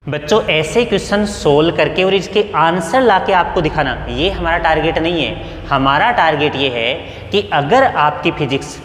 बच्चों ऐसे question solve करके और इसके आंसर लाके आपको दिखाना, ये हमारा टारगेट नहीं है। हमारा टारगेट ये है कि अगर आपकी फिजिक्स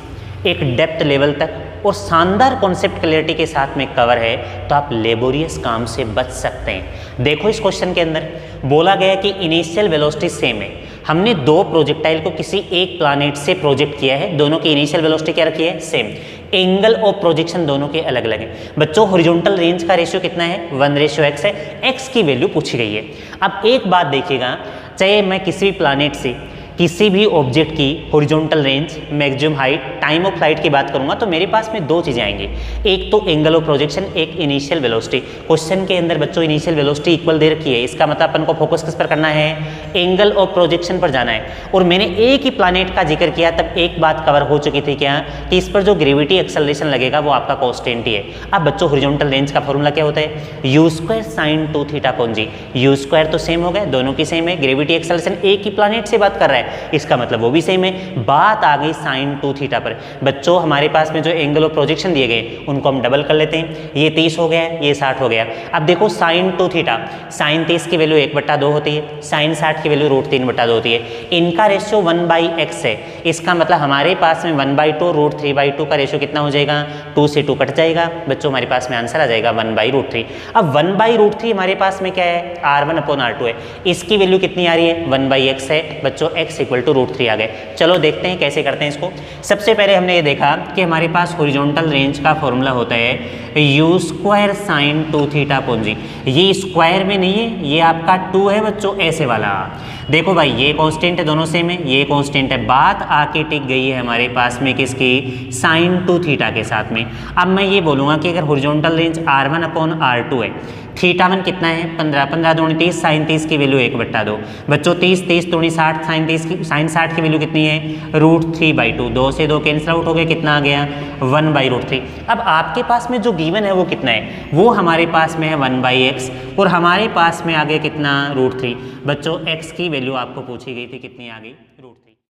एक डेप्थ लेवल तक और शानदार कॉन्सेप्ट क्लैरिटी के साथ में कवर है तो आप लेबोरियस काम से बच सकते हैं। देखो इस क्वेश्चन के अंदर बोला गया कि इनिशियल वेलोसिटी सेम है। हमने दो प्रोजेक्टाइल को किसी एक प्लैनेट से प्रोजेक्ट किया है, दोनों की इनिशियल वेलोसिटी क्या रखी है, सेम। एंगल ऑफ प्रोजेक्शन दोनों के अलग अलग हैं। बच्चों हॉरिजॉन्टल रेंज का रेशियो कितना है, 1:x है। x की वैल्यू पूछी गई है। अब एक बात देखिएगा, चाहे मैं किसी भी प्लैनेट से किसी भी ऑब्जेक्ट की horizontal range, maximum height, time of flight की बात करूंगा तो मेरे पास में दो चीजें आएंगी, एक तो एंगल ऑफ प्रोजेक्शन, एक इनिशियल वेलोसिटी। क्वेश्चन के अंदर बच्चों इनिशियल वेलोसिटी इक्वल दे रखी है, इसका मतलब अपन को फोकस किस पर करना है, एंगल ऑफ प्रोजेक्शन पर जाना है। और मैंने एक ही प्लैनेट का जिक्र किया तब एक बात कवर हो चुकी थी क्या, कि इस पर जो ग्रेविटी एक्सेलरेशन लगेगा वो आपका कांस्टेंट ही है। अब बच्चों हॉरिजॉन्टल रेंज का फॉर्मूला क्या होता है, u² sin 2θ/g। u² तो सेम हो गया, दोनों की सेम है। ग्रेविटी एक्सेलरेशन एक ही प्लैनेट से बात कर रहा है, इसका मतलब वो भी सेम है। बात आ गई sin 2θ पर। बच्चों हमारे पास में जो एंगल ऑफ प्रोजेक्शन दिए गए उनको हम डबल कर लेते हैं, ये 30 हो गया, ये 60 हो गया। अब देखो sin 2θ, sin 30 की वैल्यू 1/2 होती है, sin 60 की वैल्यू √3/2 होती है। इनका रेशियो 1/x है, इसका मतलब हमारे पास में 1/2 √3/2 का रेशियो कितना हो जाएगा, 2 से 2 कट जाएगा। बच्चों हमारे पास में आंसर आ जाएगा 1/√3। अब 1/√3 हमारे पास में क्या है, R1/R2 है, इसकी वैल्यू कितनी आ रही है, 1/x है। बच्चों x = √3 आ गए। चलो देखते हैं कैसे करते हैं इसको। सबसे पहले हमने ये देखा कि हमारे पास हॉरिजॉन्टल रेंज का फॉर्मूला होता है u² sin 2θ/g। ये स्क्वायर में नहीं है, ये आपका 2 है बच्चों, ऐसे वाला। देखो भाई ये कांस्टेंट है, दोनों सेम है, ये कांस्टेंट है। बात आके टिक गई है हमारे पास में किसकी, sin 2θ के साथ में। अब मैं ये बोलूँगा कि अगर हॉरिजॉन्टल रेंज R1/R2 है, θ1 कितना है, 15, 15 दूनी 30, sin 30 की वैल्यू 1/2। बच्चों 30, 30 दूनी 60, sin 60 की वैल्यू कितनी है, √3/2। 2 से 2 कैंसिल आउट हो गए, कितना आ गया, 1/√3। अब आपके पास में जो गिवन है वो कितना है, वो हमारे पास में है 1/x और हमारे पास में आ गया कितना, √3। बच्चों x की वैल्यू आपको पूछी गई थी, कितनी आ गई,